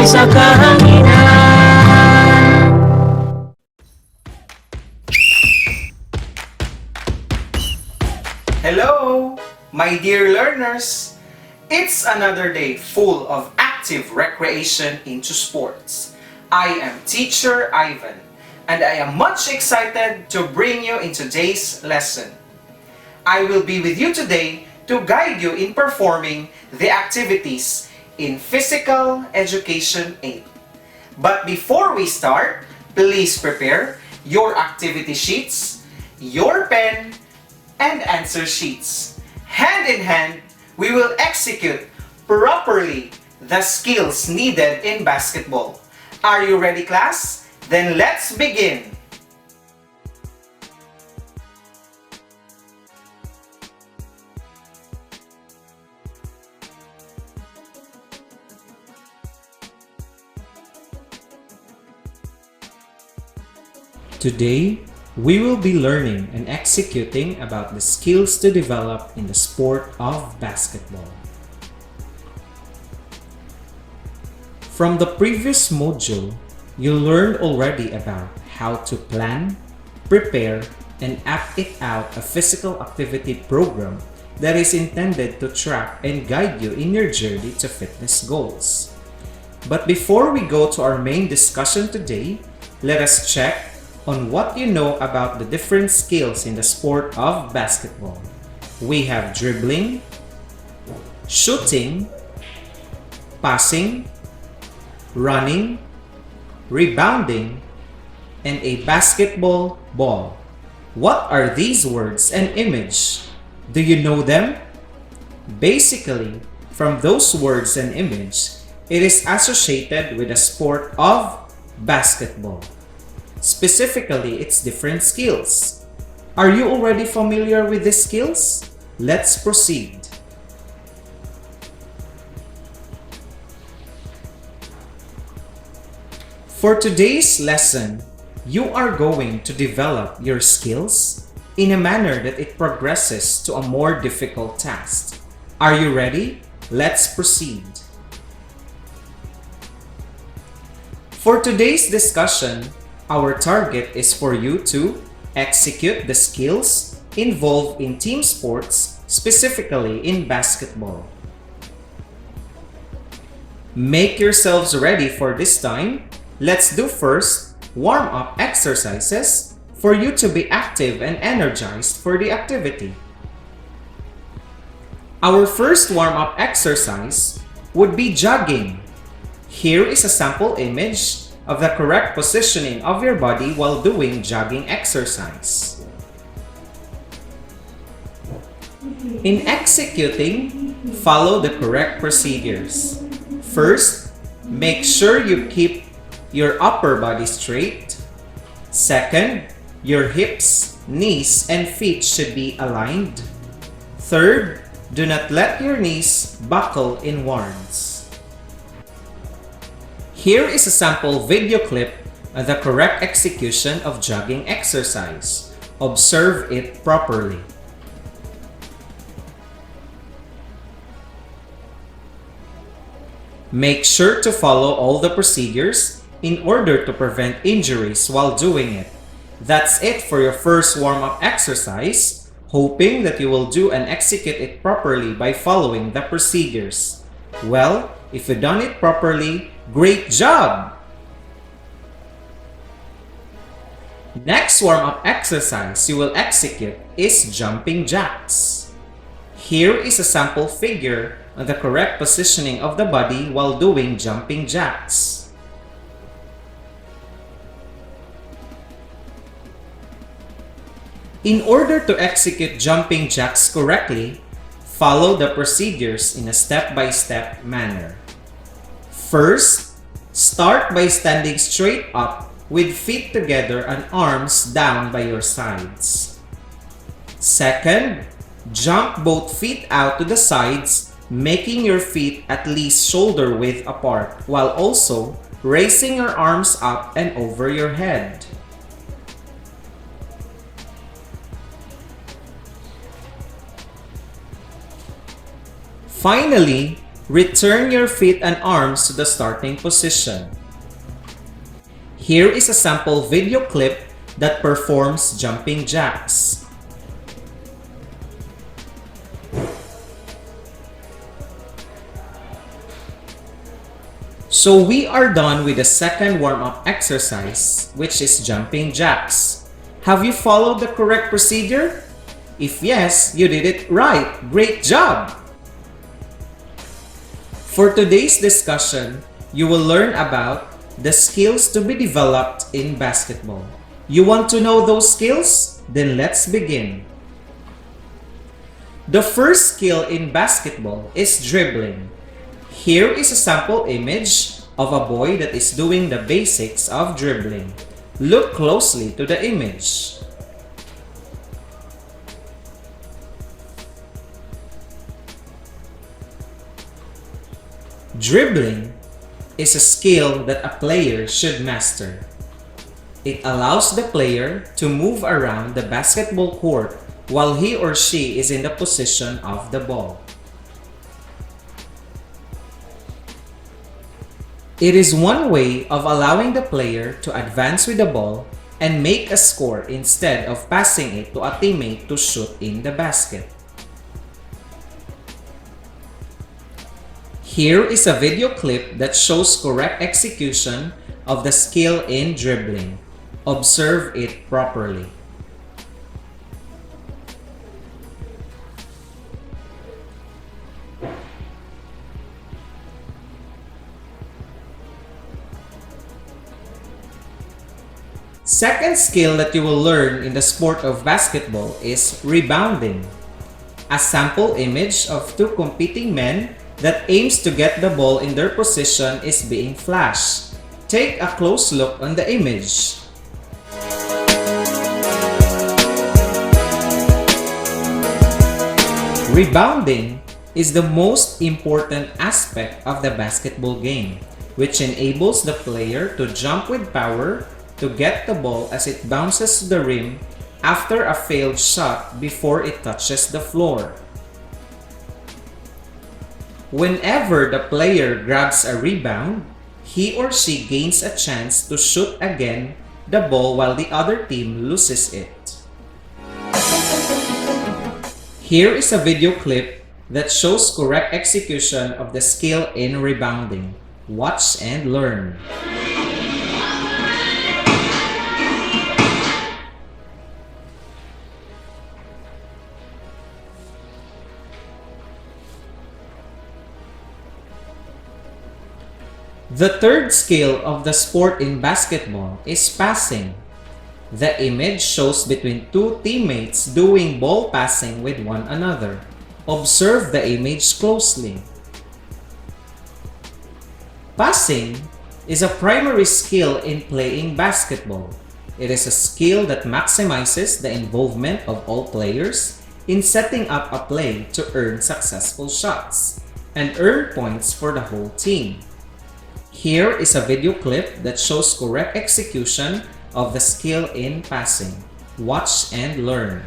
sabay sa kahanginan. Hello, my dear learners! It's another day full of active recreation into sports. I am Teacher Ivan, and I am much excited to bring you in today's lesson. I will be with you today to guide you in performing the activities in Physical Education 8. But before we start, please prepare your activity sheets, your pen, and answer sheets. Hand in hand, we will execute properly the skills needed in basketball. Are you ready, class? Then let's begin! Today, we will be learning and executing about the skills to develop in the sport of basketball. From the previous module, you learned already about how to plan, prepare, and act it out a physical activity program that is intended to track and guide you in your journey to fitness goals. But before we go to our main discussion today, let us check on what you know about the different skills in the sport of basketball. We have dribbling, shooting, passing, running, rebounding, and a basketball ball. What are these words and image? Do you know them? Basically, from those words and image, it is associated with the sport of basketball. Specifically, its different skills. Are you already familiar with these skills? Let's proceed. For today's lesson, you are going to develop your skills in a manner that it progresses to a more difficult task. Are you ready? Let's proceed. For today's discussion, our target is for you to execute the skills involved in team sports, specifically in basketball. Make yourselves ready for this time. Let's do first warm-up exercises for you to be active and energized for the activity. Our first warm-up exercise would be jogging. Here is a sample image of the correct positioning of your body while doing jogging exercise. In executing, follow the correct procedures. First, make sure you keep your upper body straight. Second, your hips, knees, and feet should be aligned. Third, do not let your knees buckle inwards. Here is a sample video clip of the correct execution of jogging exercise. Observe it properly. Make sure to follow all the procedures in order to prevent injuries while doing it. That's it for your first warm-up exercise, hoping that you will do and execute it properly by following the procedures. Well, if you've done it properly, great job! Next warm-up exercise you will execute is jumping jacks. Here is a sample figure on the correct positioning of the body while doing jumping jacks. In order to execute jumping jacks correctly, follow the procedures in a step-by-step manner. First, start by standing straight up with feet together and arms down by your sides. Second, jump both feet out to the sides, making your feet at least shoulder width apart, while also raising your arms up and over your head. Finally, Return your feet and arms to the starting position. Here is a sample video clip that performs jumping jacks. So we are done with the second warm-up exercise, which is jumping jacks. Have you followed the correct procedure? If yes, you did it right. Great job! For today's discussion, you will learn about the skills to be developed in basketball. You want to know those skills? Then let's begin. The first skill in basketball is dribbling. Here is a sample image of a boy that is doing the basics of dribbling. Look closely to the image. Dribbling is a skill that a player should master. It allows the player to move around the basketball court while he or she is in the position of the ball. It is one way of allowing the player to advance with the ball and make a score instead of passing it to a teammate to shoot in the basket. Here is a video clip that shows correct execution of the skill in dribbling. Observe it properly. Second skill that you will learn in the sport of basketball is rebounding. A sample image of two competing men that aims to get the ball in their position is being flashed. Take a close look on the image. Rebounding is the most important aspect of the basketball game, which enables the player to jump with power to get the ball as it bounces to the rim after a failed shot before it touches the floor. Whenever the player grabs a rebound, he or she gains a chance to shoot again the ball while the other team loses it. Here is a video clip that shows correct execution of the skill in rebounding. Watch and learn. The third skill of the sport in basketball is passing. The image shows between two teammates doing ball passing with one another. Observe the image closely. Passing is a primary skill in playing basketball. It is a skill that maximizes the involvement of all players in setting up a play to earn successful shots and earn points for the whole team. Here is a video clip that shows correct execution of the skill in passing. Watch and learn.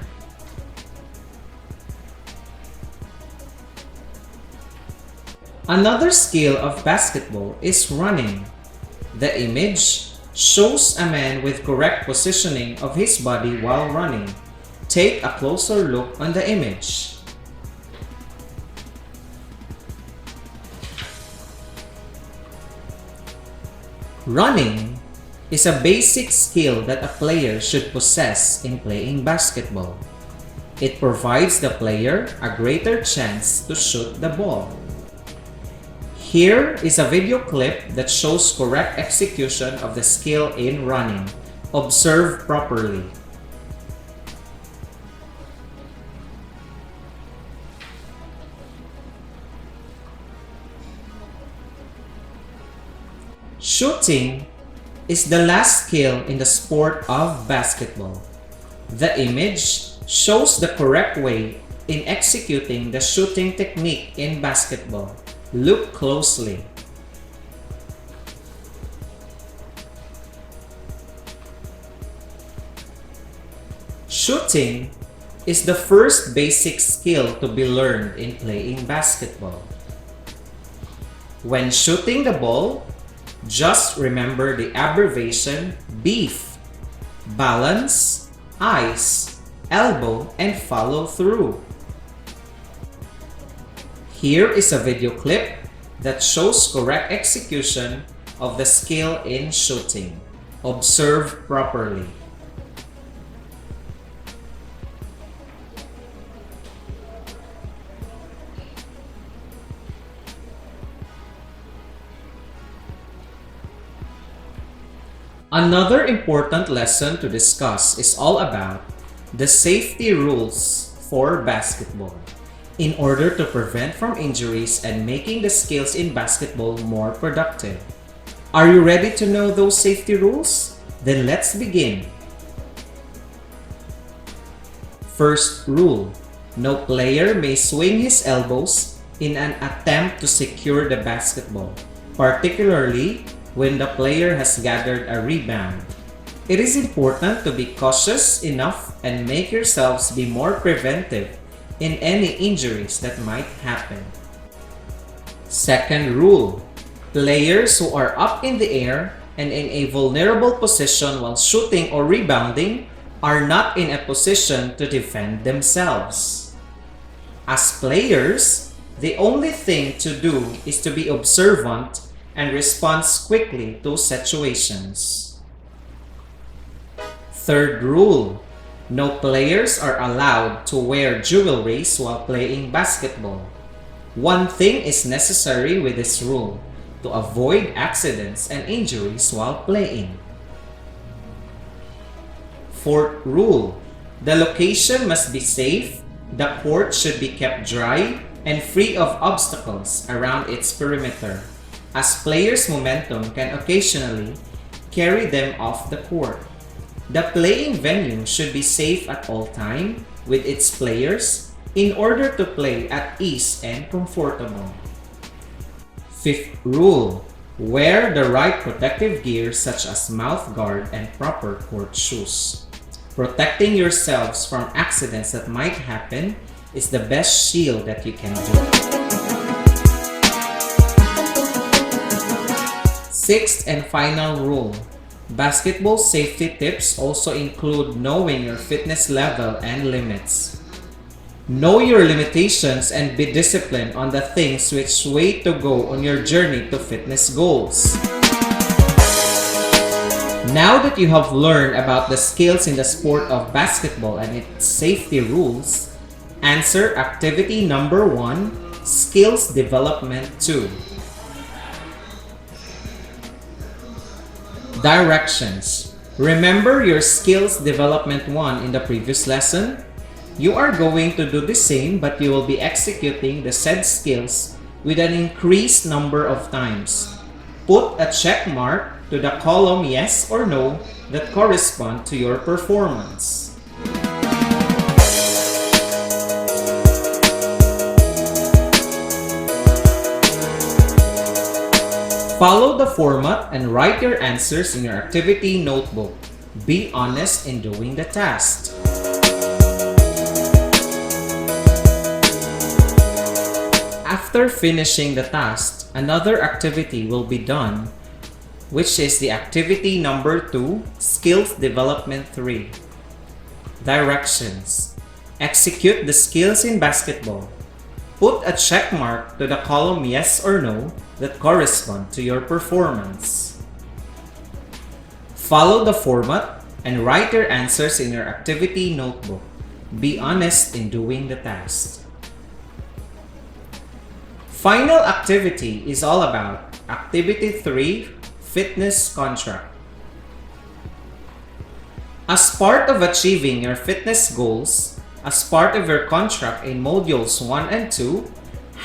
Another skill of basketball is running. The image shows a man with correct positioning of his body while running. Take a closer look on the image. Running is a basic skill that a player should possess in playing basketball. It provides the player a greater chance to shoot the ball. Here is a video clip that shows correct execution of the skill in running. Observe properly. Shooting is the last skill in the sport of basketball. The image shows the correct way in executing the shooting technique in basketball. Look closely. Shooting is the first basic skill to be learned in playing basketball. When shooting the ball, just remember the abbreviation BEEF. Balance, eyes, elbow, and follow through. Here is a video clip that shows correct execution of the skill in shooting. Observe properly. Another important lesson to discuss is all about the safety rules for basketball in order to prevent from injuries and making the skills in basketball more productive. Are you ready to know those safety rules? Then let's begin. First rule: no player may swing his elbows in an attempt to secure the basketball, particularly when the player has gathered a rebound. It is important to be cautious enough and make yourselves be more preventive in any injuries that might happen. Second rule: players who are up in the air and in a vulnerable position while shooting or rebounding are not in a position to defend themselves. As players, the only thing to do is to be observant and responds quickly to situations. Third rule: no players are allowed to wear jewelry while playing basketball. One thing is necessary with this rule: to avoid accidents and injuries while playing. Fourth rule: the location must be safe, the court should be kept dry and free of obstacles around its perimeter, as players' momentum can occasionally carry them off the court. The playing venue should be safe at all time with its players in order to play at ease and comfortable. Fifth rule: wear the right protective gear such as mouth guard and proper court shoes. Protecting yourselves from accidents that might happen is the best shield that you can do. Sixth and final rule: basketball safety tips also include knowing your fitness level and limits. Know your limitations and be disciplined on the things which way to go on your journey to fitness goals. Now that you have learned about the skills in the sport of basketball and its safety rules, answer activity number 1, Skills Development 2. Directions. Remember your skills development 1 in the previous lesson? You are going to do the same, but you will be executing the said skills with an increased number of times. Put a check mark to the column yes or no that correspond to your performance. Follow the format and write your answers in your activity notebook. Be honest in doing the task. After finishing the task, another activity will be done, which is the activity number 2, Skills Development 3. Directions. Execute the skills in basketball. Put a check mark to the column yes or no that correspond to your performance. Follow the format and write your answers in your activity notebook. Be honest in doing the task. Final activity is all about Activity 3, Fitness Contract. As part of achieving your fitness goals, as part of your contract in modules 1 and 2,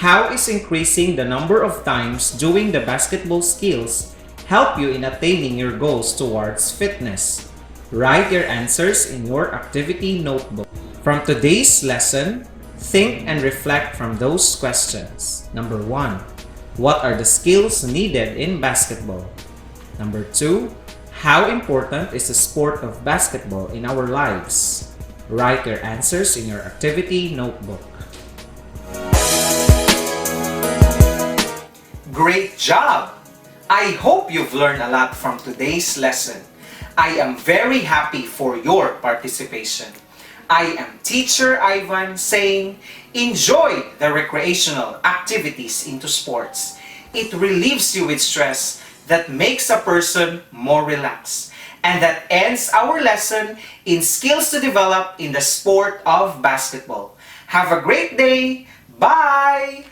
how is increasing the number of times doing the basketball skills help you in attaining your goals towards fitness? Write your answers in your activity notebook. From today's lesson, think and reflect from those questions. Number 1, what are the skills needed in basketball? Number 2, how important is the sport of basketball in our lives? Write your answers in your activity notebook. Great job! I hope you've learned a lot from today's lesson. I am very happy for your participation. I am Teacher Ivan saying, enjoy the recreational activities into sports. It relieves you with stress that makes a person more relaxed. And that ends our lesson in skills to develop in the sport of basketball. Have a great day! Bye!